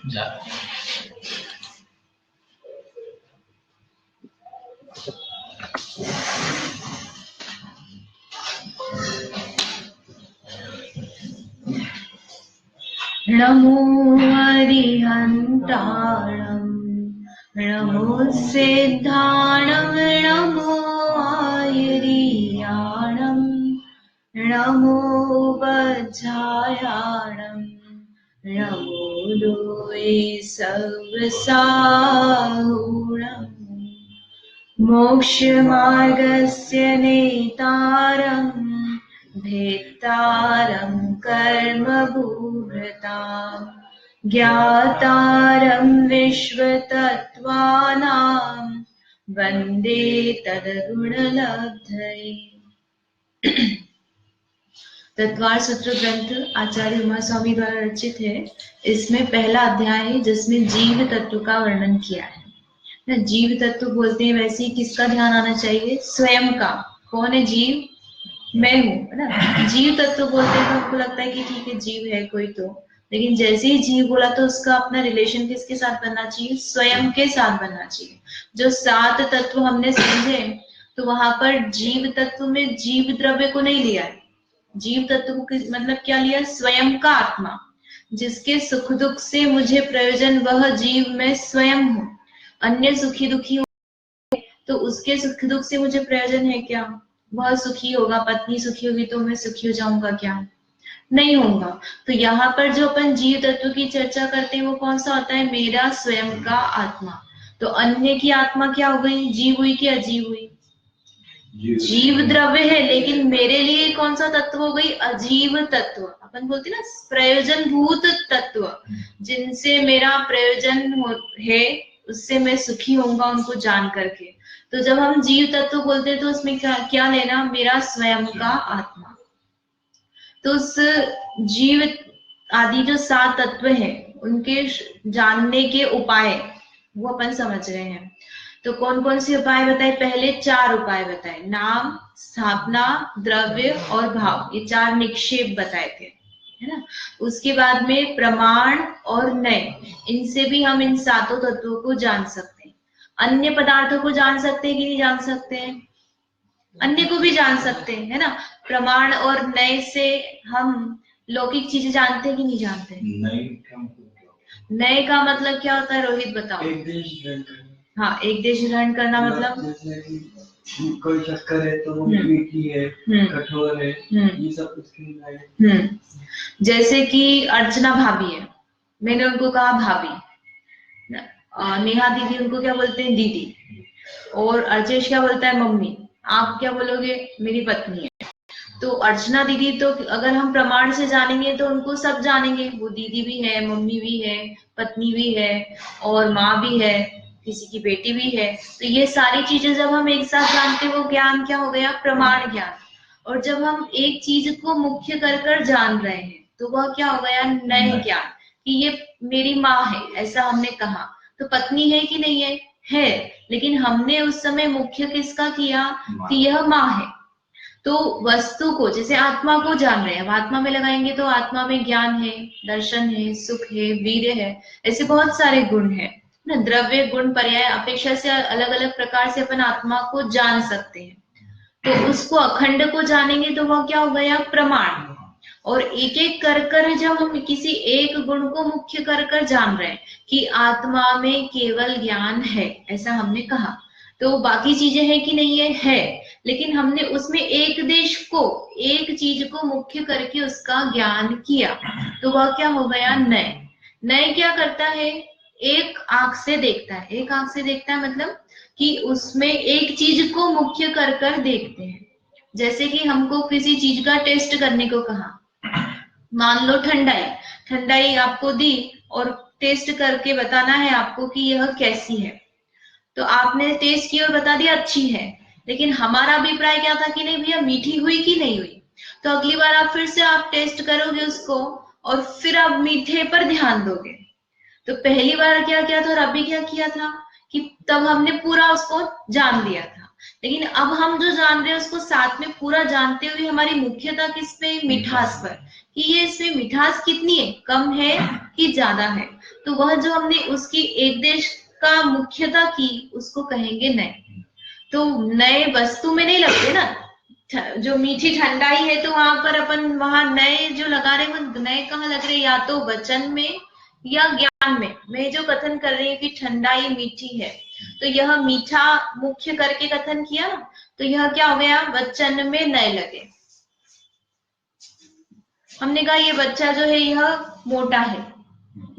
नमो अरिहन्ताणं नमो सिद्धाणं नमो आयुर्याणं नमो वज्रायाणं नमो लोये सर्वसाहुणम् मोक्षमार्गस्य नेतारं भेत्तारं कर्मभूभृतां ज्ञातारं विश्वतत्त्वानां वन्दे तद्गुणलब्धये। तत्वार सूत्र ग्रंथ आचार्य उमा स्वामी द्वारा रचित है। इसमें पहला अध्याय है जिसमें जीव तत्व का वर्णन किया है। जीव तत्व बोलते हैं, वैसे ही किसका ध्यान आना चाहिए? स्वयं का। कौन है जीव? मैं हूँ, है ना। जीव तत्व बोलते हैं तो हमको लगता है कि ठीक है जीव है कोई तो, लेकिन जैसे ही जीव बोला तो उसका अपना रिलेशन किसके साथ बनना चाहिए? स्वयं के साथ बनना चाहिए। जो 7 तत्व हमने समझे तो वहां पर जीव तत्व में जीव द्रव्य को नहीं लिया है। जीव तत्व को मतलब क्या लिया? स्वयं का आत्मा, जिसके सुख दुख से मुझे प्रयोजन वह जीव मैं स्वयं हूँ। अन्य सुखी दुखी हो तो उसके सुख दुख से मुझे प्रयोजन है क्या? वह सुखी होगा, पत्नी सुखी होगी तो मैं सुखी हो जाऊंगा क्या? नहीं होगा। तो यहाँ पर जो अपन जीव तत्व की चर्चा करते हैं वो कौन सा होता है? मेरा स्वयं का आत्मा। तो अन्य की आत्मा क्या हो गई? जीव हुई कि अजीव हुई? जीव द्रव्य है, लेकिन मेरे लिए कौन सा तत्व हो गई? अजीव तत्व। अपन बोलते ना प्रयोजन भूत तत्व, जिनसे मेरा प्रयोजन है, उससे मैं सुखी होऊंगा उनको जान करके। तो जब हम जीव तत्व बोलते हैं तो उसमें क्या लेना? मेरा स्वयं का आत्मा। तो उस जीव आदि जो 7 तत्व है उनके जानने के उपाय वो अपन समझ रहे हैं। तो कौन कौन से उपाय बताए? पहले 4 उपाय बताए, नाम, स्थापना, द्रव्य और भाव। ये 4 निक्षेप बताए थे, है ना। उसके बाद में प्रमाण और नय, इनसे भी हम इन 7 तत्वों को जान सकते हैं। अन्य पदार्थों को जान सकते हैं कि नहीं जान सकते हैं? अन्य को भी जान सकते हैं, है ना। प्रमाण और नय से हम लौकिक चीजें जानते हैं कि नहीं जानते? नय का मतलब क्या होता है? रोहित बताओ। हाँ, एक देश ग्रहण करना मतलब कोई शक्कर है तो वो मीठी है, कठोर है, ये सब कुछ। जैसे कि अर्चना भाभी है, मैंने उनको कहा भाभी। नेहा दीदी, उनको क्या बोलते हैं? दीदी। और अर्चेश क्या बोलता है? मम्मी। आप क्या बोलोगे? मेरी पत्नी है। तो अर्चना दीदी तो अगर हम प्रमाण से जानेंगे तो उनको सब जानेंगे, वो दीदी भी है, मम्मी भी है, पत्नी भी है और माँ भी है, किसी की बेटी भी है। तो ये सारी चीजें जब हम एक साथ जानते हैं वो ज्ञान क्या हो गया? प्रमाण ज्ञान। और जब हम एक चीज को मुख्य कर जान रहे हैं तो वह क्या हो गया? नय ज्ञान, कि ये मेरी माँ है, ऐसा हमने कहा। तो पत्नी है कि नहीं है? है, लेकिन हमने उस समय मुख्य किसका किया? कि यह माँ है। तो वस्तु को, जैसे आत्मा को जान रहे हैं, अब आत्मा में लगाएंगे तो आत्मा में ज्ञान है, दर्शन है, सुख है, वीर्य है, ऐसे बहुत सारे गुण है ना। द्रव्य, गुण, पर्याय, अपेक्षा से अलग अलग प्रकार से अपन आत्मा को जान सकते हैं। तो उसको अखंड को जानेंगे तो वह क्या हो गया? प्रमाण। और एक एक कर जब हम किसी एक गुण को मुख्य कर जान रहे हैं कि आत्मा में केवल ज्ञान है, ऐसा हमने कहा, तो बाकी चीजें हैं कि नहीं है? है, लेकिन हमने उसमें एक देश को, एक चीज को मुख्य करके उसका ज्ञान किया, तो वह क्या हो गया? नय। नय क्या करता है? एक आंख से देखता है। एक आंख से देखता है मतलब कि उसमें एक चीज को मुख्य कर देखते हैं। जैसे कि हमको किसी चीज का टेस्ट करने को कहा, मान लो ठंडाई, ठंडाई आपको दी और टेस्ट करके बताना है आपको कि यह कैसी है। तो आपने टेस्ट की और बता दिया अच्छी है, लेकिन हमारा अभिप्राय क्या था कि नहीं भैया मीठी हुई कि नहीं हुई। तो अगली बार आप फिर से आप टेस्ट करोगे उसको और फिर आप मीठे पर ध्यान दोगे। तो पहली बार क्या किया था और अभी क्या किया था कि तब हमने पूरा उसको जान लिया था, लेकिन अब हम जो जान रहे हैं उसको साथ में पूरा जानते हुए हमारी मुख्यता किस पे? मिठास पर, कि ये इसमें मिठास कितनी है, कम है कि ज्यादा है। तो वह जो हमने उसकी एक देश का मुख्यता की उसको कहेंगे नए। तो नए वस्तु में नहीं लगते ना, जो मीठी ठंडाई है तो वहां पर अपन वहां नए जो लगा रहे हैं, नए कहाँ लग रहे, या तो वचन में या ज्ञान में। मैं जो कथन कर रही हूँ कि ठंडाई मीठी है, तो यह मीठा मुख्य करके कथन किया ना, तो यह क्या हो गया, वचन में नए लगे। हमने कहा ये बच्चा जो है यह मोटा है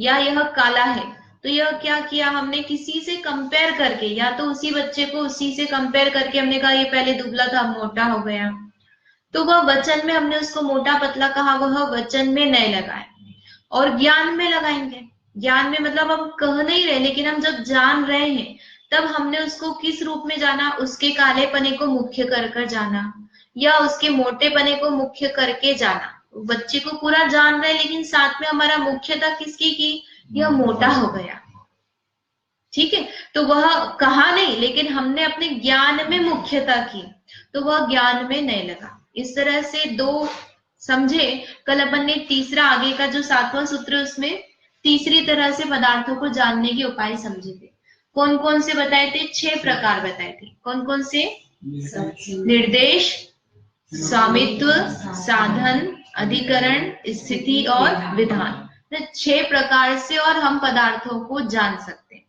या यह काला है, तो यह क्या किया हमने, किसी से कंपेयर करके, या तो उसी बच्चे को उसी से कंपेयर करके हमने कहा ये पहले दुबला था मोटा हो गया, तो वह वचन में हमने उसको मोटा पतला कहा, वह वचन में नए लगाए। और ज्ञान में लगाएंगे, ज्ञान में मतलब हम कह नहीं रहे, लेकिन हम जब जान रहे हैं तब हमने उसको किस रूप में जाना, उसके कालेपने को मुख्य कर जाना, या उसके मोटेपने को मुख्य करके जाना। बच्चे को पूरा जान रहे लेकिन साथ में हमारा मुख्यता किसकी की, यह मोटा हो गया, ठीक है। तो वह कहा नहीं, लेकिन हमने अपने ज्ञान में मुख्यता की, तो वह ज्ञान में नहीं लगा। इस तरह से दो समझे। कल अपन ने तीसरा आगे का जो 7वां सूत्र, उसमें तीसरी तरह से पदार्थों को जानने के उपाय समझे थे। कौन कौन से बताए थे, 6 प्रकार बताए थे। कौन कौन से, निर्देश, स्वामित्व, साधन, अधिकरण, स्थिति और विधान। 6 प्रकार से और हम पदार्थों को जान सकते हैं।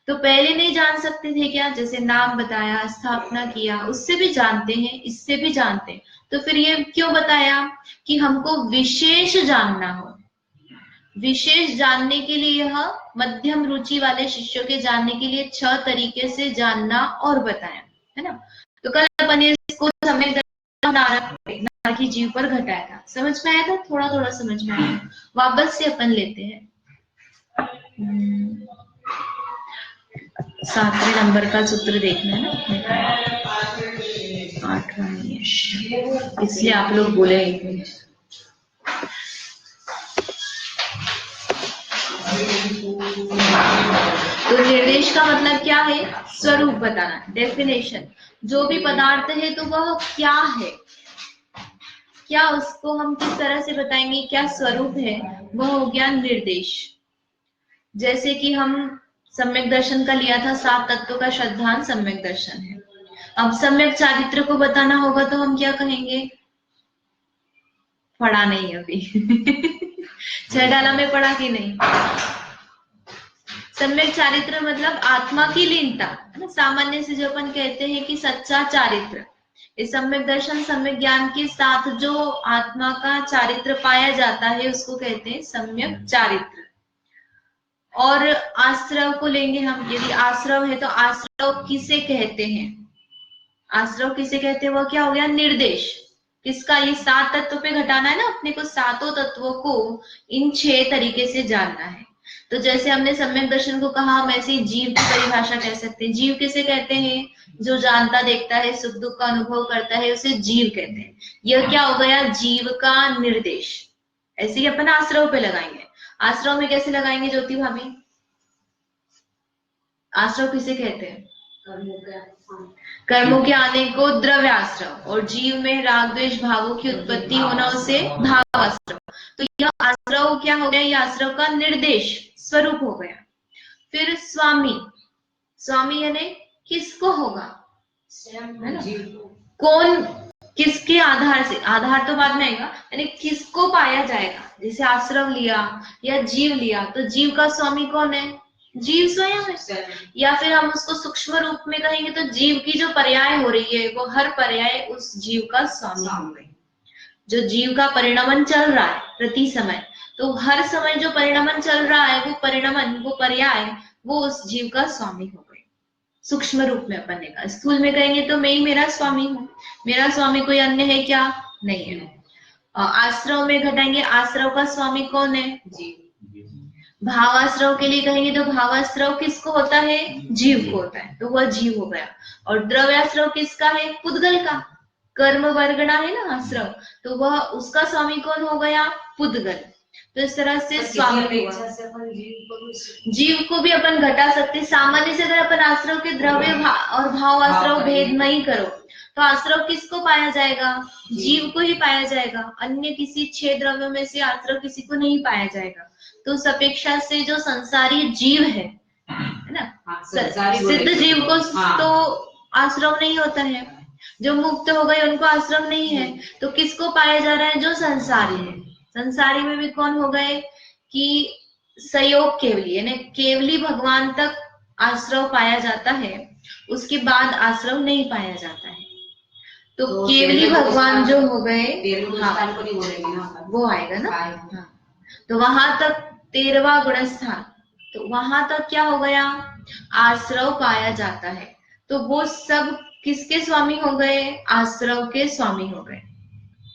तो पहले नहीं जान सकते थे क्या, जैसे नाम बताया, स्थापना किया, उससे भी जानते हैं, इससे भी जानते हैं। तो फिर ये क्यों बताया कि हमको विशेष जानना हो। विशेष जानने के लिए यह मध्यम रुचि वाले शिष्यों के जानने के लिए 6 तरीके से जानना और बताया, है ना। तो कल अपन इसको समय नारक की जीव पर घटाया था, समझ में आया था, थोड़ा थोड़ा समझ में आया। वापस से अपन लेते हैं 7वें नंबर का सूत्र देखना है ना, 8वां, इसलिए आप लोग बोले। तो निर्देश का मतलब क्या है, स्वरूप बताना, डेफिनेशन। जो भी पदार्थ है तो वह क्या है, क्या उसको हम किस तरह से बताएंगे, क्या स्वरूप है, वह हो गया निर्देश। जैसे कि हम सम्यक दर्शन का लिया था, 7 तत्वों का श्रद्धांत सम्यक दर्शन है। अब सम्यक चारित्र को बताना होगा तो हम क्या कहेंगे, पढ़ा नहीं अभी 6 डाला में पढ़ा कि नहीं। सम्यक चारित्र मतलब आत्मा की लीनता, है ना। सामान्य से जो अपन कहते हैं कि सच्चा चारित्र, इस सम्यक दर्शन सम्यक ज्ञान के साथ जो आत्मा का चारित्र पाया जाता है उसको कहते हैं सम्यक चारित्र। और आश्रव को लेंगे हम, यदि आश्रव है तो आश्रव किसे कहते हैं, आश्रव किसे कहते हैं, वह क्या हो गया, निर्देश। किसका, ये 7 तत्वों पे घटाना है ना अपने को, 7 तत्वों को इन 6 तरीके से जानना है। तो जैसे हमने सम्यक दर्शन को कहा, हम ऐसे ही जीव की परिभाषा कह सकते हैं। जीव किसे कहते हैं, जो जानता देखता है, सुख दुख का अनुभव करता है, उसे जीव कहते हैं। यह क्या हो गया, जीव का निर्देश। ऐसे ही अपन आश्रव पे लगाएंगे। आश्रव में कैसे लगाएंगे ज्योति भाभी, आश्रव किसे कहते हैं, कर्मों के आने को द्रव्य आश्रव, और जीव में राग द्वेष भावों की उत्पत्ति होना उसे भाव आश्रव। तो यह आश्रव क्या हो गया, यह आश्रव का निर्देश स्वरूप हो गया। फिर स्वामी, स्वामी यानी किसको होगा, कौन, किसके आधार से, आधार तो बाद में आएगा, यानी किसको पाया जाएगा। जैसे आश्रव लिया या जीव लिया, तो जीव का स्वामी कौन है, जीव स्वयं है। या फिर हम उसको सूक्ष्म रूप में कहेंगे तो जीव की जो पर्याय हो रही है वो हर पर्याय उस जीव का स्वामी हो गई। जो जीव का परिणमन चल रहा है प्रति समय, तो हर समय जो परिणमन चल रहा है वो परिणमन, वो पर्याय, वो उस जीव का स्वामी हो गई। सूक्ष्म रूप में अपन ने कहा, स्थूल में कहेंगे तो मैं ही मेरा स्वामी हूँ, मेरा स्वामी कोई अन्य है क्या, नहीं है। आश्रव में घटाएंगे, आश्रव का स्वामी कौन है, जीव। भावाश्रव के लिए कहेंगे तो भावाश्रव किसको होता है, जीव को होता है, तो वह जीव हो गया। और द्रव्याश्रव किसका है, पुद्गल का। कर्म वर्गणा है ना आश्रव, तो वह उसका स्वामी कौन हो गया, पुद्गल। तो इस तरह से स्वामी हुआ। जीव को भी अपन घटा सकते। सामान्य से अगर अपन आश्रव के द्रव्य और भाव आश्रव भेद नहीं करो तो आश्रव किसको पाया जाएगा? जीव को ही पाया जाएगा। अन्य किसी 6 द्रव्यों में से आश्रव किसी को नहीं पाया जाएगा। तो उस अपेक्षा से जो संसारी जीव है ना, सिद्ध जीव को तो आश्रव नहीं होता है। जो मुक्त हो गए उनको आश्रम नहीं है। तो किसको पाया जा रहा है? जो संसारी है। संसारी में भी कौन हो गए कि संयोग केवली, यानी केवली भगवान तक आश्रव पाया जाता है, उसके बाद आश्रव नहीं पाया जाता है। तो केवली भगवान जो हो गए, हाँ, वो आएगा ना। हाँ, तो वहां तक 13वां गुणस्थान, तो वहां तक क्या हो गया? आश्रव पाया जाता है। तो वो सब किसके स्वामी हो गए? आश्रव के स्वामी हो गए।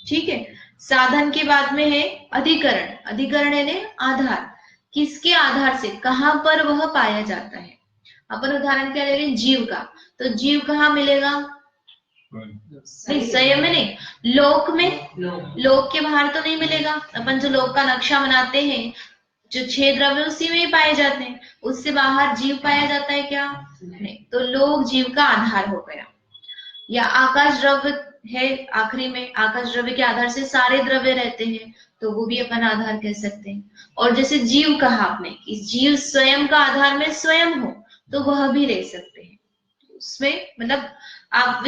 ठीक है। साधन के बाद में है अधिकरण। अधिकरण यानी आधार। किसके आधार से, कहां पर वह पाया जाता है? अपन उदाहरण क्या ले रहे हैं? जीव का। तो जीव कहाँ मिलेगा? नहीं, स्वयं में नहीं, लोक में। लोक के बाहर तो नहीं मिलेगा। अपन जो लोक का नक्शा बनाते हैं, जो 6 द्रव्य उसी में ही पाए जाते हैं। उससे बाहर जीव पाया जाता है क्या? नहीं। तो लोक जीव का आधार हो गया। या आकाश द्रव्य है आखिरी में। आकाश द्रव्य के आधार से सारे द्रव्य रहते हैं, तो वो भी अपन आधार कह सकते हैं। और जैसे जीव कहा आपने कि जीव स्वयं का आधार में स्वयं हो, तो वह भी ले सकते हैं। उसमें मतलब आप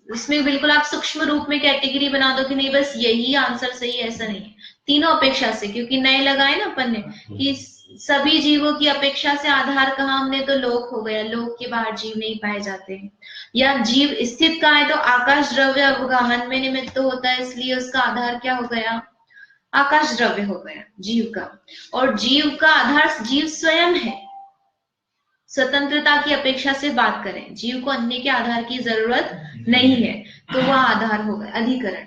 इसमें बिल्कुल आप सूक्ष्म रूप में कैटेगरी बना दो कि नहीं बस यही आंसर सही है, ऐसा नहीं है। तीनों अपेक्षा से, क्योंकि नए लगाए ना अपन ने कि सभी जीवों की अपेक्षा से आधार कहा हमने, तो लोक हो गया। लोक के बाहर जीव नहीं पाए जाते हैं। या जीव स्थित कहाँ है? तो आकाश द्रव्य अवगाहन में निमित्त होता है, इसलिए उसका आधार क्या हो गया? आकाश द्रव्य हो गया जीव का। और जीव का आधार जीव स्वयं है। स्वतंत्रता की अपेक्षा से बात करें, जीव को अन्य के आधार की जरूरत नहीं है, तो वह आधार होगा अधिकरण।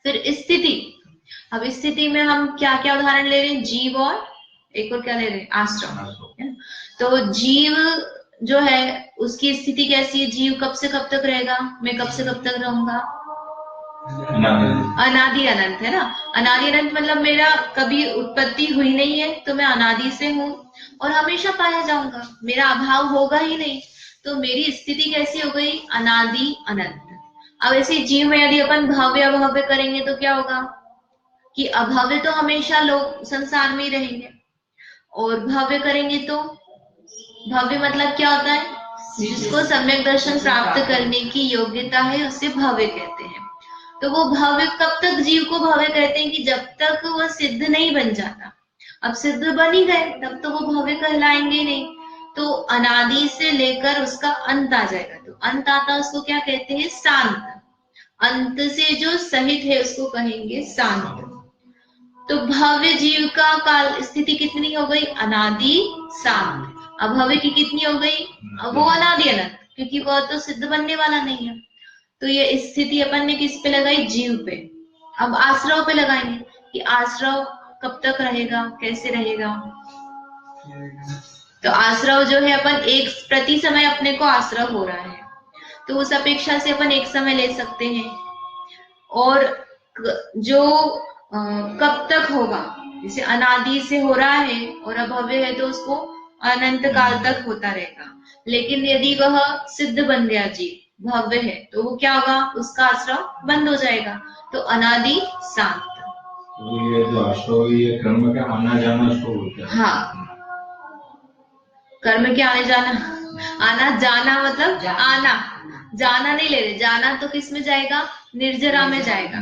फिर स्थिति। अब स्थिति में हम क्या क्या उदाहरण ले रहे हैं? जीव और एक और क्या ले रहे हैं? आश्रम। तो जीव जो है उसकी स्थिति कैसी है? जीव कब से कब तक रहेगा? मैं कब से कब तक रहूंगा? अनादि अनंत है ना। अनादि अनंत मतलब मेरा कभी उत्पत्ति हुई नहीं है, तो मैं अनादि से हूं और हमेशा पाया जाऊंगा। मेरा अभाव होगा ही नहीं, तो मेरी स्थिति कैसी हो गई? अनादि अनंत। अब ऐसे जीव में यदि अपन भव्य अभव्य करेंगे तो क्या होगा कि अभव्य तो हमेशा लोग संसार में ही रहेंगे, और भव्य करेंगे तो भव्य मतलब क्या होता है? जिसको सम्यक दर्शन प्राप्त करने की योग्यता है उसे भव्य कहते हैं। तो वो भव्य कब तक जीव को भव्य कहते हैं? कि जब तक वह सिद्ध नहीं बन जाता। अब सिद्ध बन ही गए तब तो वो भव्य कहलाएंगे नहीं। तो अनादि से लेकर उसका अंत आ जाएगा। तो अंत आता उसको क्या कहते हैं? शांत। अंत से जो सहित है उसको कहेंगे शांत। तो भव्य जीव का काल स्थिति कितनी हो गई? अनादि शांत। अभव्य की कितनी हो गई? वो अनादि अनंत, क्योंकि वह तो सिद्ध बनने वाला नहीं है। तो ये स्थिति अपन ने किस पे लगाई? जीव पे। अब आश्रव पे लगाएंगे कि आश्रव कब तक रहेगा, कैसे रहेगा। तो आश्रव जो है अपन एक प्रति समय अपने को आश्रव हो रहा है, तो उस अपेक्षा से अपन एक समय ले सकते हैं। और जो कब तक होगा, जैसे अनादि से हो रहा है और अभव्य है तो उसको अनंत काल तक होता रहेगा। लेकिन यदि वह सिद्ध बन गया जीव, भव्य है, तो वो क्या होगा? उसका आश्रव बंद हो जाएगा। तो अनादि शांत। तो ये जो आश्रव, ये कर्म का आना जाना उसको बोलते हैं। हाँ, कर्म के आने जाना। आना जाना मतलब आना, जाना नहीं ले रहे। जाना तो किस में जाएगा? निर्जरा में जाएगा।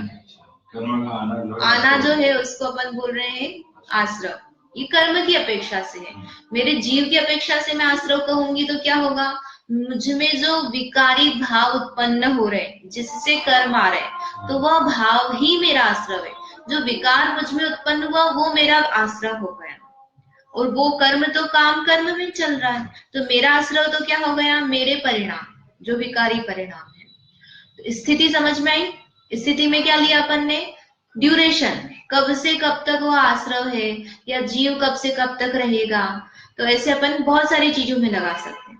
कर्म का आना जो है उसको अपन बोल रहे हैं आश्रव। ये कर्म की अपेक्षा से है। मेरे जीव की अपेक्षा से मैं आश्रव कहूंगी तो क्या होगा? मुझ में जो विकारी भाव उत्पन्न हो रहे, जिससे कर्म आ रहे, तो वह भाव ही मेरा आश्रव है। जो विकार मुझ में उत्पन्न हुआ वो मेरा आश्रव हो गया। और वो कर्म तो काम कर्म में चल रहा है, तो मेरा आश्रव तो क्या हो गया? मेरे परिणाम, जो विकारी परिणाम है। तो स्थिति समझ में आई? स्थिति में क्या लिया अपन ने? ड्यूरेशन, कब से कब तक वो आश्रव है, या जीव कब से कब तक रहेगा। तो ऐसे अपन बहुत सारी चीजों में लगा सकते हैं।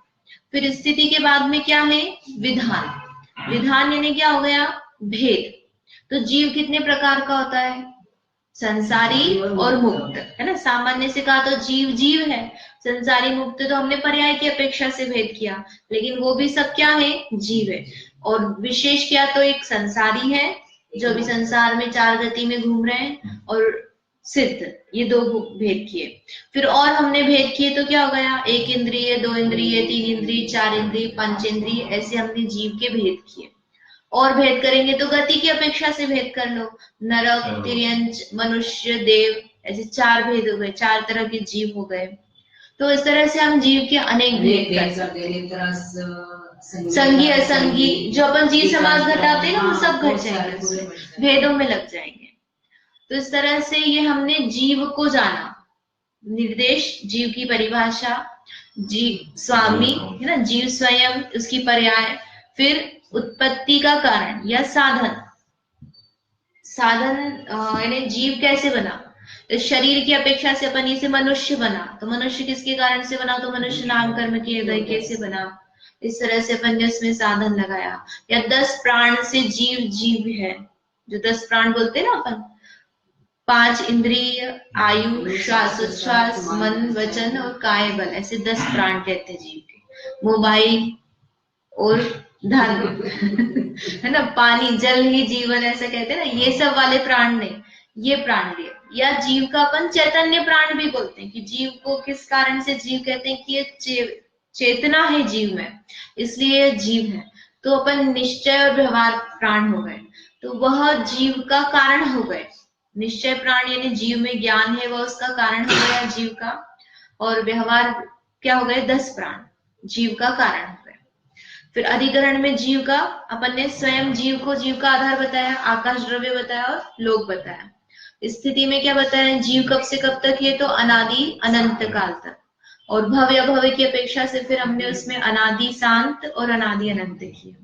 फिर स्थिति के बाद में क्या है? विधान। विधान यानी क्या हो गया? भेद। तो जीव कितने प्रकार का होता है? संसारी और मुक्त, है ना। सामान्य से कहा तो जीव जीव है, संसारी मुक्त तो हमने पर्याय की अपेक्षा से भेद किया, लेकिन वो भी सब क्या है, जीव है। और विशेष क्या, तो एक संसारी है जो भी संसार में चार गति में घूम रहे हैं, और सिद्ध, ये दो भेद किए। फिर और हमने भेद किए तो क्या हो गया, एक इंद्रिय, दो इंद्रिय, तीन इंद्रिय, चार इंद्रिय, पंच इंद्रिय, ऐसे हमने जीव के भेद किए। और भेद करेंगे तो गति की अपेक्षा से भेद कर लो, नरक, तिर्यंच, मनुष्य, देव, ऐसे चार भेद हो गए, चार तरह के जीव हो गए। तो इस तरह से हम जीव के अनेक भेद कर सकते हैं। संगी असंगी, जो अपन जीव समाज घटाते हैं ना, वो सब घट जाएंगे, भेदों में लग जाएंगे। तो इस तरह से ये हमने जीव को जाना, निर्देश, जीव की परिभाषा, जीव स्वामी, है ना, जीव स्वयं, उसकी पर्याय, फिर उत्पत्ति का कारण या साधन, यानी जीव कैसे बना, तो शरीर की अपेक्षा से अपन इसे मनुष्य बना, तो मनुष्य किसके कारण से बना, तो मनुष्य नाम कर्म किए गए कैसे बना, इस तरह से अपन ने उसमें साधन लगाया। या 10 प्राण से जीव जीव है, जो 10 प्राण बोलते हैं ना अपन, 5 इंद्रिय, आयु, श्वासोच्छ्वास, मन, वचन और काय बल, ऐसे 10 प्राण कहते हैं जीव के। मोबाइल और धन है ना, पानी, जल ही जीवन, ऐसा कहते हैं ना, ये सब वाले प्राण नहीं, ये प्राण लिए। या जीव का अपन चैतन्य प्राण भी बोलते हैं, कि जीव को किस कारण से जीव कहते हैं, कि ये चेतना है जीव में, इसलिए जीव है। तो अपन निश्चय और व्यवहार प्राण हो गए, तो वह जीव का कारण हो गए। निश्चय प्राण यानी जीव में ज्ञान है, वह उसका कारण हो गया जीव का। और व्यवहार क्या हो गए, 10 प्राण जीव का कारण हो गए। फिर अधिकरण में जीव का अपन ने स्वयं जीव को जीव का आधार बताया, आकाश द्रव्य बताया और लोक बताया। स्थिति में क्या बताया, जीव कब से कब तक है, तो अनादि अनंत काल तक। और भव्य भव्य की अपेक्षा से फिर हमने उसमें अनादि शांत और अनादि अनंत किया।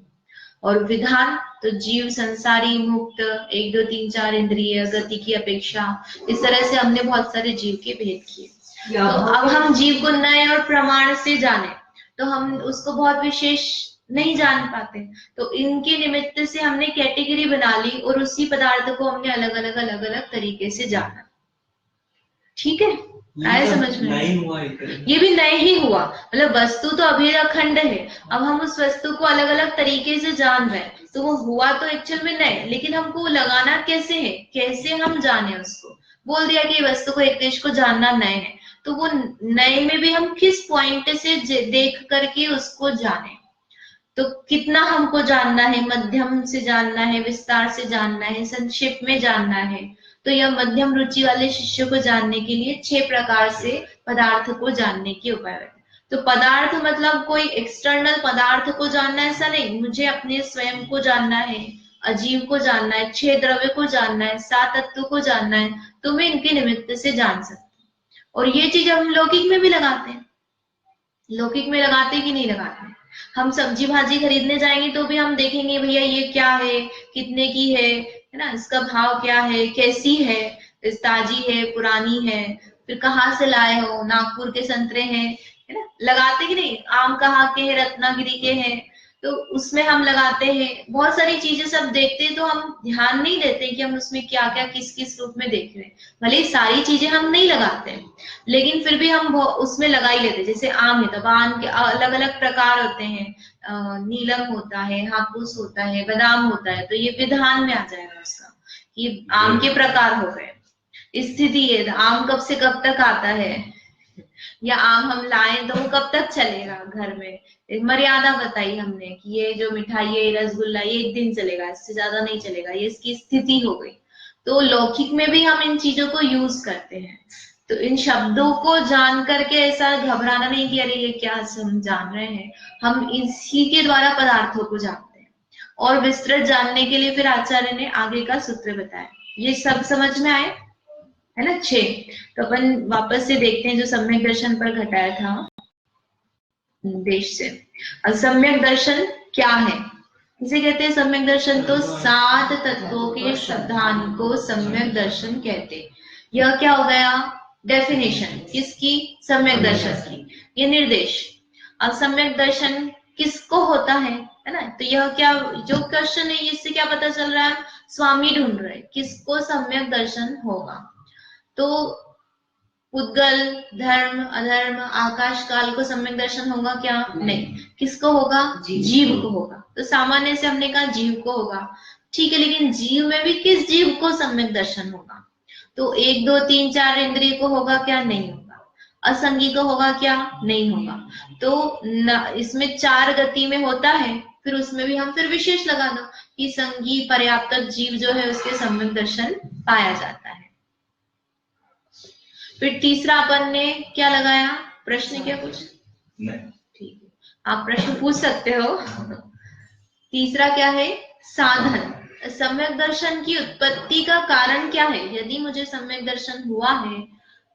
और विधान, तो जीव संसारी मुक्त, 1 2 3 4 इंद्रिय, गति की अपेक्षा, इस तरह से हमने बहुत सारे जीव के भेद किए। तो अब हम जीव को नए और प्रमाण से जाने, तो हम उसको बहुत विशेष नहीं जान पाते, तो इनके निमित्त से हमने कैटेगरी बना ली, और उसी पदार्थ को हमने अलग अलग तरीके से जाना। ठीक है, आया समझ में? नहीं हुआ, ये भी नए ही हुआ, मतलब वस्तु तो अभी अखंड है, अब हम उस वस्तु को अलग अलग तरीके से जान रहे हैं, तो वो हुआ तो एक्चुअल में नए, लेकिन हमको लगाना कैसे है, कैसे हम जाने उसको। बोल दिया कि वस्तु को, एक देश को जानना नए है, तो वो नए में भी हम किस पॉइंट से देख करके उसको जाने। तो कितना हमको जानना है, मध्यम से जानना है, विस्तार से जानना है, संक्षेप में जानना है। तो यह मध्यम रुचि वाले शिष्य को जानने के लिए 6 प्रकार से पदार्थ को जानने के उपाय है। तो पदार्थ मतलब कोई एक्सटर्नल पदार्थ को जानना, ऐसा नहीं, मुझे अपने स्वयं को जानना है, अजीव को जानना है, 6 द्रव्य को जानना है, 7 तत्व को जानना है, तो मैं इनके निमित्त से जान सकती हूँ। और ये चीज हम लौकिक में भी लगाते हैं, लौकिक में लगाते कि नहीं लगाते। हम सब्जी भाजी खरीदने जाएंगे तो भी हम देखेंगे, भैया ये क्या है, कितने की है ना, इसका भाव क्या है, कैसी है, ताजी है, पुरानी है, फिर कहाँ से लाए हो, नागपुर के संतरे हैं, है ना, लगाते कि नहीं, आम कहाँ के हैं, रत्नागिरी के हैं, तो उसमें हम लगाते हैं। बहुत सारी चीजें सब देखते हैं, तो हम ध्यान नहीं देते कि हम उसमें क्या क्या किस किस रूप में देख रहे हैं। भले सारी चीजें हम नहीं लगाते हैं, लेकिन फिर भी हम उसमें लगा ही लेते हैं। जैसे आम है, तो आम के अलग अलग प्रकार होते हैं, नीलम होता है, हापुस होता है, बादाम होता है, तो ये विधान में आ जाएगा उसका, कि आम के प्रकार हो गए। स्थिति है, आम कब से कब तक आता है, या आम हम लाएं तो वो कब तक चलेगा घर में, एक मर्यादा बताई हमने कि ये जो मिठाई है, रसगुल्ला, ये 1 दिन चलेगा, इससे ज्यादा नहीं चलेगा, ये इसकी स्थिति हो गई। तो लौकिक में भी हम इन चीजों को यूज करते हैं। तो इन शब्दों को जान करके ऐसा घबराना नहीं कि अरे ये क्या हम जान रहे हैं, हम इसी के द्वारा पदार्थों को जानते हैं। और विस्तृत जानने के लिए फिर आचार्य ने आगे का सूत्र बताया। ये सब समझ में आए, है ना? 6। तो अपन वापस से देखते हैं जो सम्यक दर्शन पर घटाया था देश से। अब सम्यक दर्शन क्या है, इसे कहते हैं सम्यक दर्शन, तो 7 तत्वों के सिद्धांत को सम्यक दर्शन कहते हैं। यह क्या हो गया, डेफिनेशन किसकी, सम्यक दर्शन की, ये निर्देश। अब सम्यक दर्शन किसको होता है ना, तो यह क्या, जो क्वेश्चन है इससे क्या पता चल रहा है, स्वामी ढूंढ रहे किसको सम्यक दर्शन होगा। तो पुद्गल, धर्म, अधर्म, आकाश काल को सम्यक दर्शन होगा क्या? नहीं। किसको होगा? जीव को होगा। तो सामान्य से हमने कहा जीव को होगा, ठीक है, लेकिन जीव में भी किस जीव को सम्यक दर्शन होगा? तो 1, 2, 3, 4 इंद्रिय को होगा क्या? नहीं होगा। असंगी को होगा क्या? नहीं होगा। तो इसमें 4 गति में होता है, फिर उसमें भी हम फिर विशेष लगा दो कि संगी पर्याप्त जीव जो है उसके सम्यक दर्शन पाया जाता है। फिर तीसरा अपन ने क्या लगाया? प्रश्न क्या कुछ? नहीं। ठीक है, आप प्रश्न पूछ सकते हो। तीसरा क्या है? साधन। सम्यक दर्शन की उत्पत्ति का कारण क्या है? यदि मुझे सम्यक दर्शन हुआ है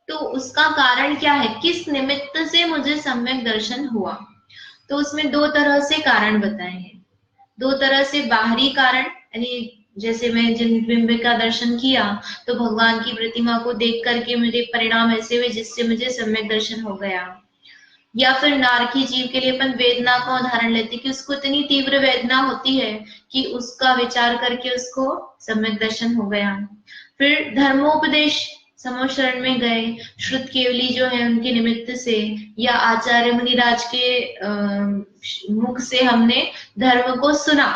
तो उसका कारण क्या है? किस निमित्त से मुझे सम्यक दर्शन हुआ? तो उसमें 2 तरह से कारण बताए हैं। 2 तरह से बाहरी कारण, यानी जैसे मैं जिन बिंब का दर्शन किया तो भगवान की प्रतिमा को देख करके मेरे परिणाम ऐसे हुए जिससे मुझे सम्यक दर्शन हो गया। या फिर नारकी जीव के लिए अपन वेदना का उदाहरण लेते कि उसको इतनी तीव्र वेदना होती है कि उसका विचार करके उसको सम्यक दर्शन हो गया। फिर धर्मोपदेश समोशरण में गए, श्रुत केवली जो है उनके निमित्त से, या आचार्य मुनिराज के मुख से हमने धर्म को सुना,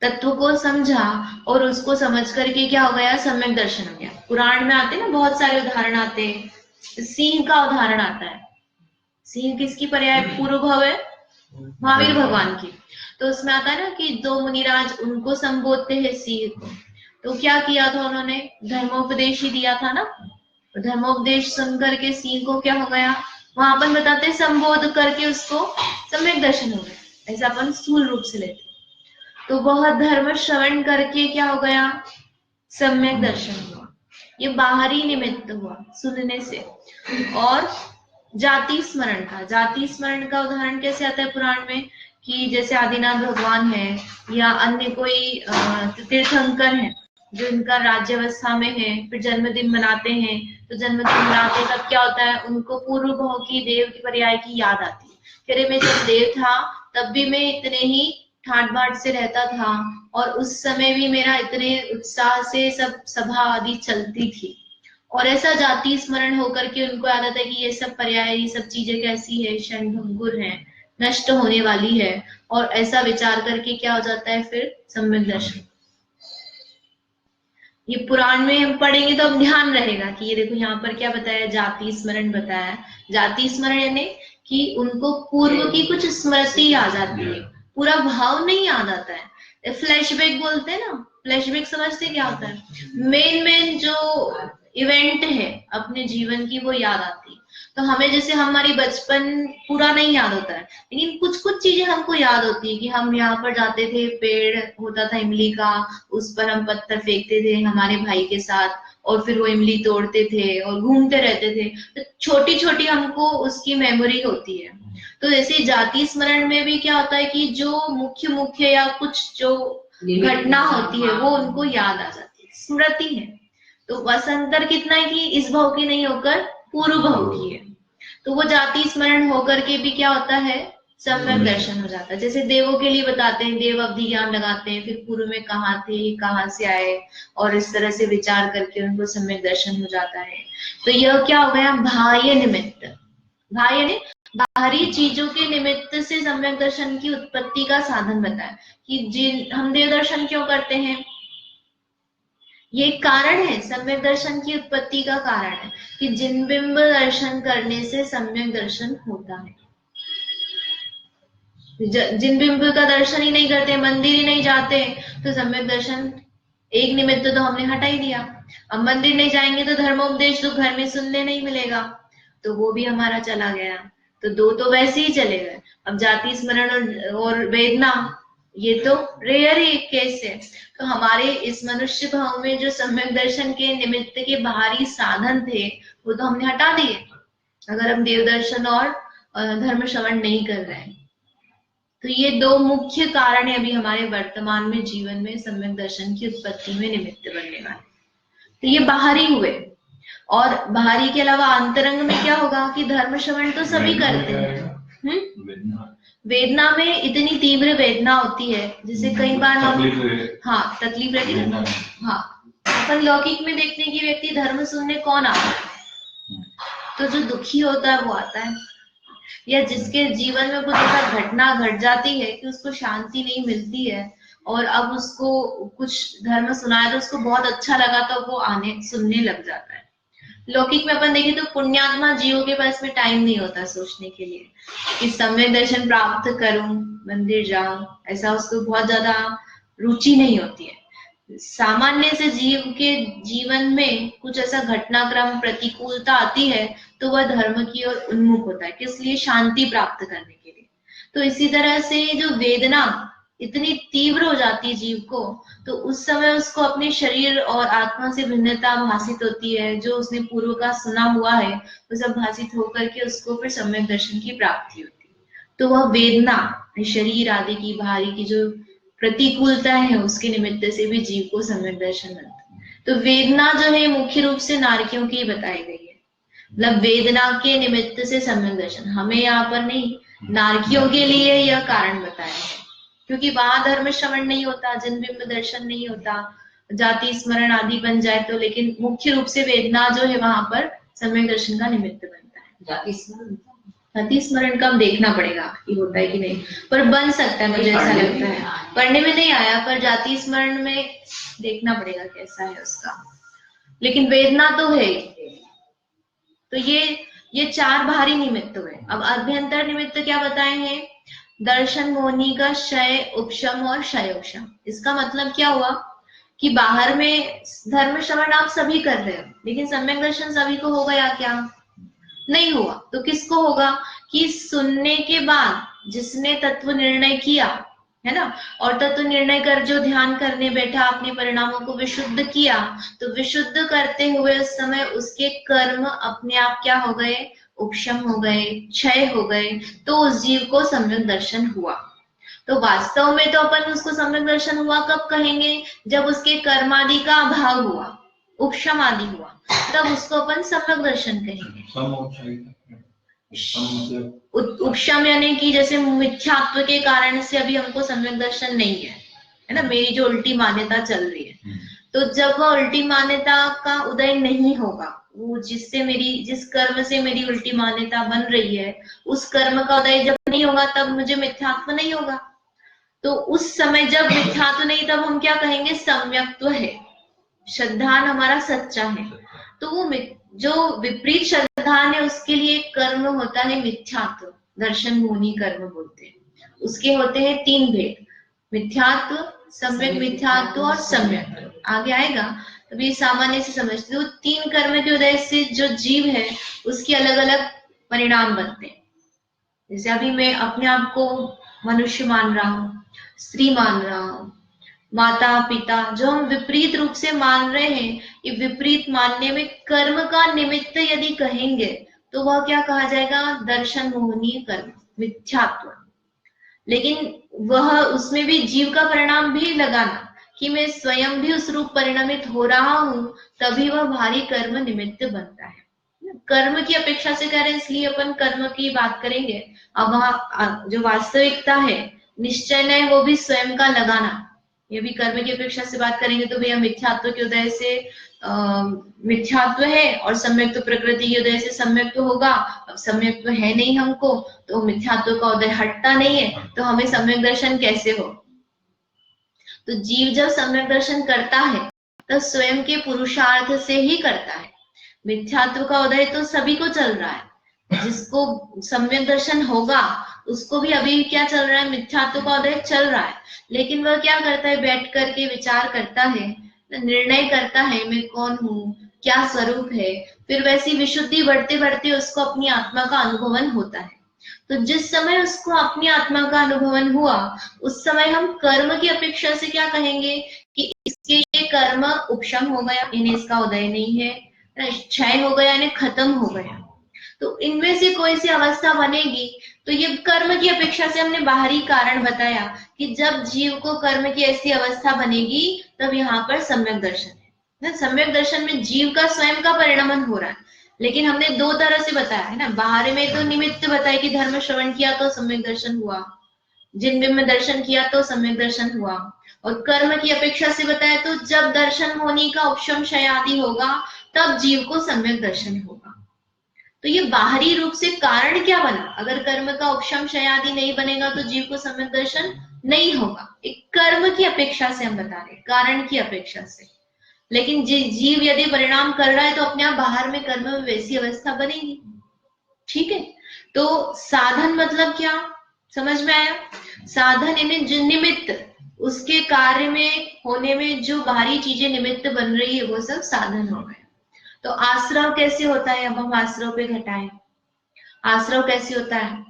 तत्व को समझा और उसको समझ करके क्या हो गया? सम्यक दर्शन हो गया। पुराण में आते ना बहुत सारे उदाहरण आते, सिंह का उदाहरण आता है। सिंह किसकी पर्याय पूर्व भव है? महावीर भगवान की। तो उसमें आता है ना कि 2 मुनिराज उनको संबोधते हैं सिंह को। तो क्या किया था उन्होंने? धर्मोपदेश ही दिया था ना। धर्मोपदेश सुन करके सिंह को क्या हो गया? वहां अपन बताते संबोध करके उसको सम्यक दर्शन हो गया, ऐसा अपन स्थूल रूप से लेते। तो वह धर्म श्रवण करके क्या हो गया? सम्यक दर्शन हुआ। ये बाहरी निमित्त हुआ सुनने से। और जाति स्मरण का उदाहरण कैसे आता है पुराण में? कि जैसे आदिनाथ भगवान है या अन्य कोई तीर्थंकर है जो इनका राज्यावस्था में है, फिर जन्मदिन मनाते हैं, तो जन्मदिन मनाते तब क्या होता है? उनको पूर्व भाव की देव की पर्याय की याद आती है। कह रहे मैं जब देव था तब भी मैं इतने ही ठाट बाट से रहता था और उस समय भी मेरा इतने उत्साह से सब सभा आदि चलती थी। और ऐसा जाति स्मरण होकर के उनको याद आता है कि ये सब पर्याय, ये सब चीजें कैसी है? क्षणभंगुर है, नष्ट होने वाली है। और ऐसा विचार करके क्या हो जाता है? फिर सम्यक दर्शन। ये पुराण में हम पढ़ेंगे तो अब ध्यान रहेगा कि ये देखो यहाँ पर क्या बताया? जाति स्मरण बताया। जाति स्मरण यानी कि उनको पूर्व की कुछ स्मृति आ जाती है, पूरा भाव नहीं याद आता है। फ्लैशबैक बोलते हैं ना, फ्लैशबैक समझते क्या होता है? मेन जो इवेंट है अपने जीवन की वो याद आती है। तो हमें जैसे हमारी बचपन पूरा नहीं याद होता है, लेकिन कुछ कुछ चीजें हमको याद होती है कि हम यहाँ पर जाते थे, पेड़ होता था इमली का, उस पर हम पत्थर फेंकते थे हमारे भाई के साथ और फिर वो इमली तोड़ते थे और घूमते रहते थे। तो छोटी छोटी हमको उसकी मेमोरी होती है। तो जैसे जाति स्मरण में भी क्या होता है कि जो मुख्य या कुछ जो घटना होती है वो उनको याद आ जाती है, स्मृति है। तो वसंतर कितना है कि इस भाव की नहीं होकर पूर्व भाव की है। तो वो जाति स्मरण होकर के भी क्या होता है? सम्यक दर्शन हो जाता है। जैसे देवों के लिए बताते हैं, देव अवधि ज्ञान लगाते हैं, फिर पूर्व में कहाँ थे, कहाँ से आए, और इस तरह से विचार करके उनको सम्यक दर्शन हो जाता है। तो यह क्या हो गया? बाह्य निमित्त। बाह्य यानी बाहरी चीजों के निमित्त से सम्यक दर्शन की उत्पत्ति का साधन बताया कि हम देव दर्शन क्यों करते हैं? ये कारण है, सम्यक दर्शन की उत्पत्ति का कारण है कि जिन बिंब दर्शन करने से सम्यक दर्शन होता है। जिन बिंब का दर्शन ही नहीं करते, मंदिर ही नहीं जाते, तो सम्यक दर्शन एक निमित्त तो हमने हटा ही दिया। अब मंदिर नहीं जाएंगे तो धर्मोपदेश तो घर में सुनने नहीं मिलेगा, तो वो भी हमारा चला गया। तो 2 तो वैसे ही चले गए। अब जाति स्मरण और वेदना, ये तो रेयर ही केस है। तो हमारे इस मनुष्य भाव में जो सम्यक दर्शन के निमित्त के बाहरी साधन थे वो तो हमने हटा दिए, अगर हम देव दर्शन और धर्म श्रवण नहीं कर रहे हैं। तो ये 2 मुख्य कारण है अभी हमारे वर्तमान में जीवन में सम्यक दर्शन की उत्पत्ति में निमित्त बनने वाले। तो ये बाहरी हुए। और बाहरी के अलावा अंतरंग में क्या होगा कि धर्म श्रवण तो सभी करते हैं। वेदना में इतनी तीव्र वेदना होती है, जैसे कई बार हम, हाँ तकलीफ रहती है, हाँ अपन लौकिक में देखते हैं कि व्यक्ति धर्म सुनने कौन आता है, तो जो दुखी होता है वो आता है, या जिसके जीवन में कुछ ऐसा घटना घट जाती है कि उसको शांति नहीं मिलती है और अब उसको कुछ धर्म सुनाया तो उसको बहुत अच्छा लगा तो वो आने सुनने लग जाता है। लौकिक में अपन देखें तो पुण्यात्मा जीवों के पास में टाइम नहीं होता सोचने के लिए कि सम्यक दर्शन प्राप्त करूं, मंदिर जाऊं, ऐसा उसको बहुत ज्यादा रुचि नहीं होती है। सामान्य से जीव के जीवन में कुछ ऐसा घटनाक्रम प्रतिकूलता आती है तो वह धर्म की ओर उन्मुख होता है, किस लिए? शांति प्राप्त करने के लिए। तो इसी तरह से जो वेदना इतनी तीव्र हो जाती है जीव को, तो उस समय उसको अपने शरीर और आत्मा से भिन्नता भासित होती है, जो उसने पूर्व का सुना हुआ है वो सब भासित होकर के उसको फिर सम्यक दर्शन की प्राप्ति होती है। तो वह वेदना शरीर आदि की बाहरी की जो प्रतिकूलता है उसके निमित्त से भी जीव को सम्यक दर्शन मिलता है। तो वेदना जो है मुख्य रूप से नारकियों की बताई गई है, मतलब वेदना के निमित्त से सम्यक दर्शन, हमें यहाँ पर नहीं, नारकियों के लिए यह कारण बताया है, क्योंकि वहां धर्म श्रवण नहीं होता, जिनबिंब दर्शन नहीं होता, जाति स्मरण आदि बन जाए तो, लेकिन मुख्य रूप से वेदना जो है वहां पर सम्यक दर्शन का निमित्त बनता है। जाति स्मरण का देखना पड़ेगा कि होता है कि नहीं, पर बन सकता है, मुझे ऐसा लगता है। पढ़ने में नहीं आया, पर जाति स्मरण में देखना पड़ेगा कैसा है उसका, लेकिन वेदना तो है। तो ये चार बाहरी निमित्त हुए। अब अभ्यंतर निमित्त क्या बताए हैं? दर्शन मोहिनी का क्षय उपशम और क्षयोक्षम। इसका मतलब क्या हुआ कि बाहर में धर्म श्रवण आप सभी कर रहे हो, लेकिन सम्यक दर्शन सभी को होगा या क्या? नहीं हुआ। तो किसको होगा? कि सुनने के बाद जिसने तत्व निर्णय किया है ना, और तत्व निर्णय कर जो ध्यान करने बैठा, अपने परिणामों को विशुद्ध किया, तो विशुद्ध करते हुए उस समय उसके कर्म अपने आप क्या हो गए? उपशम हो गए, क्षय हो गए, तो उस जीव को सम्यक दर्शन हुआ। तो वास्तव में तो अपन उसको सम्यक दर्शन हुआ कब कहेंगे? जब उसके कर्म आदि का अभाव हुआ, उपशम आदि हुआ, तब उसको अपन सम्यक दर्शन कहेंगे। उपशम यानी कि जैसे मिथ्यात्व के कारण से अभी हमको सम्यक दर्शन नहीं है ना, मेरी जो उल्टी मान्यता चल रही है, तो जब वह उल्टी मान्यता का उदय नहीं होगा, वो जिस कर्म से मेरी उल्टी मान्यता बन रही है, उस कर्म का उदय जब नहीं होगा तब मुझे मिथ्यात्व नहीं होगा। तो उस समय जब मिथ्यात्व नहीं, तब हम क्या कहेंगे? सम्यक्त्व है, श्रद्धान हमारा सच्चा है। तो वो जो विपरीत श्रद्धान है उसके लिए कर्म होता है मिथ्यात्व, दर्शन मोहिनी कर्म बोलते हैं। उसके होते हैं 3 भेद, मिथ्यात्व, सम्यक मिथ्यात्व और सम्यक। आगे आएगा तभी सामान्य से समझते। तो 3 कर्म के उदय से जो जीव है उसके अलग अलग परिणाम बनते हैं। जैसे अभी मैं अपने आप को मनुष्य मान रहा हूँ, स्त्री मान रहा हूँ, माता पिता, जो हम विपरीत रूप से मान रहे हैं, ये विपरीत मानने में कर्म का निमित्त यदि कहेंगे तो वह क्या कहा जाएगा? दर्शन मोहनीय कर्म, मिथ्यात्व। लेकिन वह उसमें भी जीव का परिणाम भी लगाना कि मैं स्वयं भी उस रूप परिणमित हो रहा हूं, तभी वह भारी कर्म निमित्त बनता है। कर्म की अपेक्षा से कह रहे हैं, इसलिए अपन कर्म की बात करेंगे। अब वहां जो वास्तविकता है, निश्चय नहीं, वो भी स्वयं का लगाना, ये भी कर्म की अपेक्षा से बात करेंगे तो भैया मिथ्यात्व के उदय से मिथ्यात्व है, और सम्यक्त्व प्रकृति के उदय से सम्यक्त्व होगा। अब सम्यक्त्व है नहीं हमको, तो मिथ्यात्व का उदय हटता नहीं है, तो हमें सम्यक दर्शन कैसे हो? तो जीव जब सम्यक दर्शन करता है तो स्वयं के पुरुषार्थ से ही करता है। मिथ्यात्व का उदय तो सभी को चल रहा है, जिसको सम्यक दर्शन होगा उसको भी अभी क्या चल रहा है? मिथ्यात्व का उदय चल रहा है। लेकिन वह क्या करता है? बैठ करके विचार करता है, निर्णय करता है, मैं कौन हूँ, क्या स्वरूप है। फिर वैसी विशुद्धि बढ़ते बढ़ते उसको अपनी आत्मा का अनुभवन होता है। तो जिस समय उसको अपनी आत्मा का अनुभवन हुआ, उस समय हम कर्म की अपेक्षा से क्या कहेंगे? कि इसके ये कर्म उपशम हो गया, यानी इसका उदय नहीं है, क्षय हो गया यानी खत्म हो गया। तो इनमें से कोई सी अवस्था बनेगी, तो ये कर्म की अपेक्षा से हमने बाहरी कारण बताया कि जब जीव को कर्म की ऐसी अवस्था बनेगी तब यहाँ पर सम्यक दर्शन है ना। सम्यक दर्शन में जीव का स्वयं का परिणमन हो रहा है, लेकिन हमने 2 तरह से बताया है ना। बाहर में तो निमित्त बताया कि धर्म श्रवण किया तो सम्यक दर्शन हुआ, जिनबिंब दर्शन किया तो सम्यक दर्शन हुआ, और कर्म की अपेक्षा से बताया तो जब दर्शन होने का उपशम क्षयादि होगा तब जीव को सम्यक दर्शन होगा। तो ये बाहरी रूप से कारण क्या बना, अगर कर्म का उपशम क्षयादि नहीं बनेगा तो जीव को सम्यक दर्शन नहीं होगा। एक कर्म की अपेक्षा से हम बता रहे, कारण की अपेक्षा से। लेकिन जीव यदि परिणाम कर रहा है तो अपने आप बाहर में कर्म में वैसी अवस्था बनेगी। ठीक है, तो साधन मतलब क्या, समझ में आया? साधन यानी जो निमित्त, उसके कार्य में होने में जो बाहरी चीजें निमित्त बन रही है वो सब साधन हो गए। तो आश्रव कैसे होता है, अब हम आश्रव पे घटाएं। आश्रव कैसे होता है?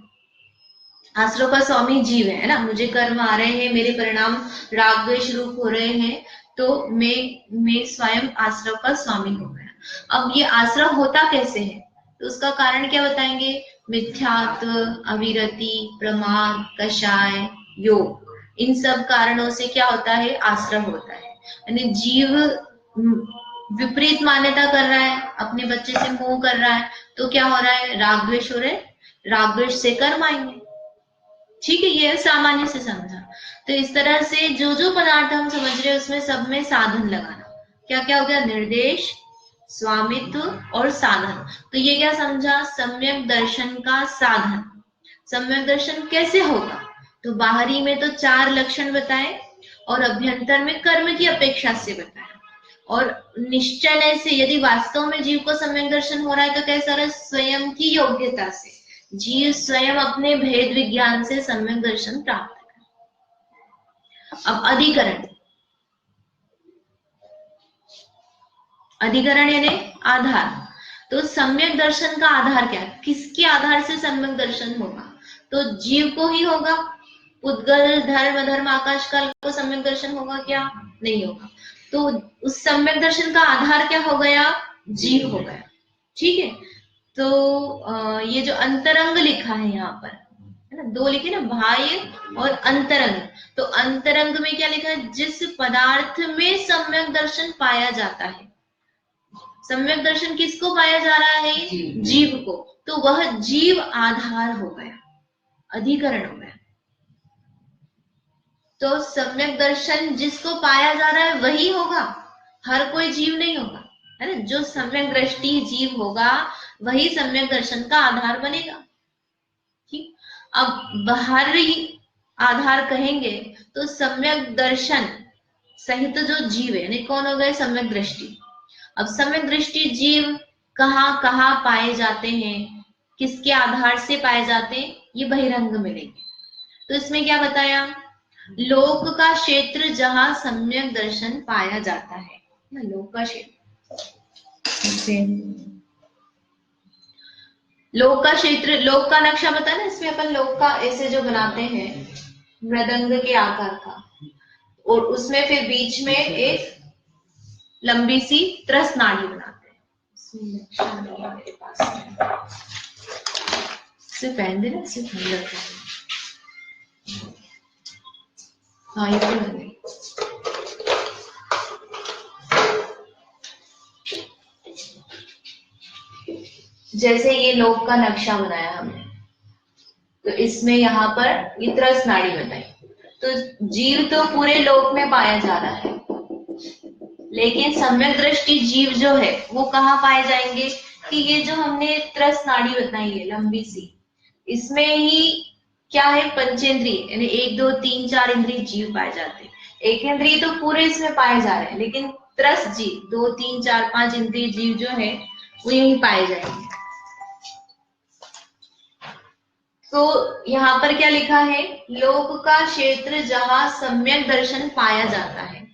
आश्रव का स्वामी जीव है ना, मुझे कर्म आ रहे हैं, मेरे परिणाम राग द्वेष रूप हो रहे हैं, तो मैं स्वयं आश्रव का स्वामी हो गया। अब ये आश्रव होता कैसे है, तो उसका कारण क्या बताएंगे? मिथ्यात्व, अविरति, प्रमाद, कषाय, योग, इन सब कारणों से क्या होता है? आश्रव होता है। यानी जीव विपरीत मान्यता कर रहा है, अपने बच्चे से मोह कर रहा है, तो क्या हो रहा है? राग द्वेष हो रहे, राग द्वेष से कर्म आएंगे। ठीक है, ये सामान्य से समझा। तो इस तरह से जो जो पदार्थ हम समझ रहे हैं उसमें सब में साधन लगाना। क्या क्या हो गया? निर्देश, स्वामित्व और साधन। तो ये क्या समझा? सम्यक दर्शन का साधन। सम्यक दर्शन कैसे होगा? तो बाहरी में तो 4 लक्षण बताए और अभ्यंतर में कर्म की अपेक्षा से बताया। और निश्चय से यदि वास्तव में जीव को सम्यक दर्शन हो रहा है तो कैसा रहा? स्वयं की योग्यता से जीव स्वयं अपने भेद विज्ञान से सम्यक दर्शन प्राप्त करे। अब अधिकरण, अधिकरण यानी आधार। तो सम्यक दर्शन का आधार क्या है? किसके आधार से सम्यक दर्शन होगा? तो जीव को ही होगा। पुद्गल, धर्म, अधर्म, आकाश काल को सम्यक दर्शन होगा क्या? नहीं होगा। तो उस सम्यक दर्शन का आधार क्या हो गया? जीव हो गया। ठीक है, तो ये जो अंतरंग लिखा है यहाँ पर, है ना, 2 लिखे ना, बाह्य और अंतरंग। तो अंतरंग में क्या लिखा है? जिस पदार्थ में सम्यक दर्शन पाया जाता है। सम्यक दर्शन किसको पाया जा रहा है? जीव को। तो वह जीव आधार हो गया, अधिकरण हो गया। तो सम्यक दर्शन जिसको पाया जा रहा है वही होगा, हर कोई जीव नहीं होगा, है ना। जो सम्यक दृष्टि जीव होगा वही सम्यक दर्शन का आधार बनेगा। ठीक, अब बाहरी आधार कहेंगे तो सम्यक दर्शन सहित जो जीव है, यानी कौन हो गए? सम्यक दृष्टि। अब सम्यक दृष्टि जीव कहाँ कहाँ पाए जाते हैं, किसके आधार से पाए जाते हैं, ये बहिरंग मिलेंगे। तो इसमें क्या बताया? लोक का क्षेत्र जहां सम्यक दर्शन पाया जाता है ना, लोक का क्षेत्र, लोक का क्षेत्र, लोक का नक्शा बताया ना, इसमें अपन लोक का ऐसे जो बनाते हैं मृदंग के आकार का, और उसमें फिर बीच में एक लंबी सी त्रस नाड़ी बनाते हैं। इसमें नक्शा नहीं है मेरे पास, सिर्फ पहन देना, सिर्फ अंदर का। हाँ, ये तो है। जैसे ये लोक का नक्शा बनाया हमने, तो इसमें यहाँ पर ये त्रस नाड़ी बताई। तो जीव तो पूरे लोक में पाया जा रहा है, लेकिन सम्यक दृष्टि जीव जो है वो कहाँ पाए जाएंगे? कि ये जो हमने त्रस नाड़ी बताई है लंबी सी, इसमें ही क्या है? पंचेंद्रिय, यानी 1 2 3 4 इंद्रिय जीव पाए जाते हैं। एक इंद्रिय तो पूरे इसमें पाए जा रहे हैं, लेकिन त्रस जीव 2 3 4 5 इंद्रिय जीव जो है वो यही पाए जाएंगे। तो यहाँ पर क्या लिखा है? लोक का क्षेत्र जहां सम्यक दर्शन पाया जाता है।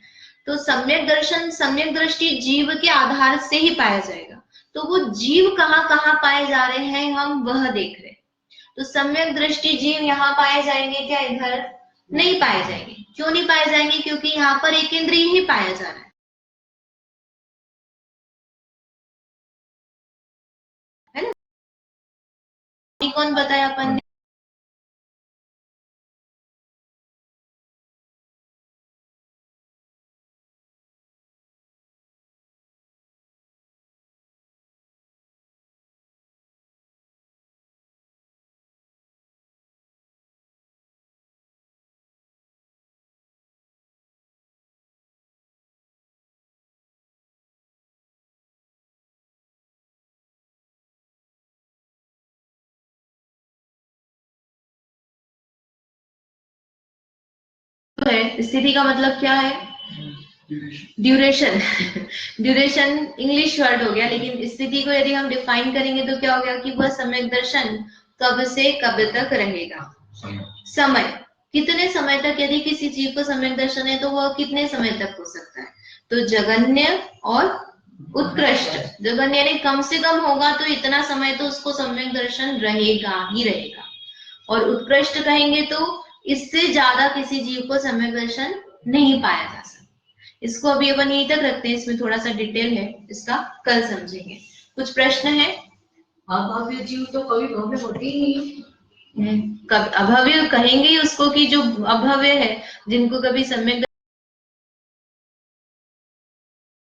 तो सम्यक दर्शन, सम्यक दृष्टि जीव के आधार से ही पाया जाएगा। तो वो जीव कहाँ कहाँ पाए जा रहे हैं हम वह देख रहे हैं। तो सम्यक दृष्टि जीव यहाँ पाए जाएंगे क्या? इधर नहीं पाए जाएंगे। क्यों नहीं पाए जाएंगे? क्योंकि यहाँ पर एक इंद्रिय ही पाया जा रहा है ना। कौन बताया अपन ने? स्थिति का मतलब क्या है? ड्यूरेशन। ड्यूरेशन इंग्लिश वर्ड हो गया, लेकिन स्थिति को यदि हम डिफाइन करेंगे तो क्या हो गया कि वह सम्यक दर्शन कब से कब तक रहेगा? समय। कितने समय तक? यदि किसी जीव को सम्यक दर्शन है तो वह कितने समय तक हो सकता है? तो जघन्य और उत्कृष्ट। जघन्य यानी कम से कम होगा तो इतना समय तो उसको सम्यक दर्शन रहेगा ही रहेगा, और उत्कृष्ट कहेंगे तो इससे ज्यादा किसी जीव को सम्यक दर्शन नहीं पाया जा सकता। इसको अभी अपन यहीं तक रखते हैं, इसमें थोड़ा सा डिटेल है, इसका कल समझेंगे। कुछ प्रश्न है? अभव्य जीव तो कभी भव्य होते ही नहीं। अभव्य कहेंगे उसको कि जो अभव्य है, जिनको कभी सम्यक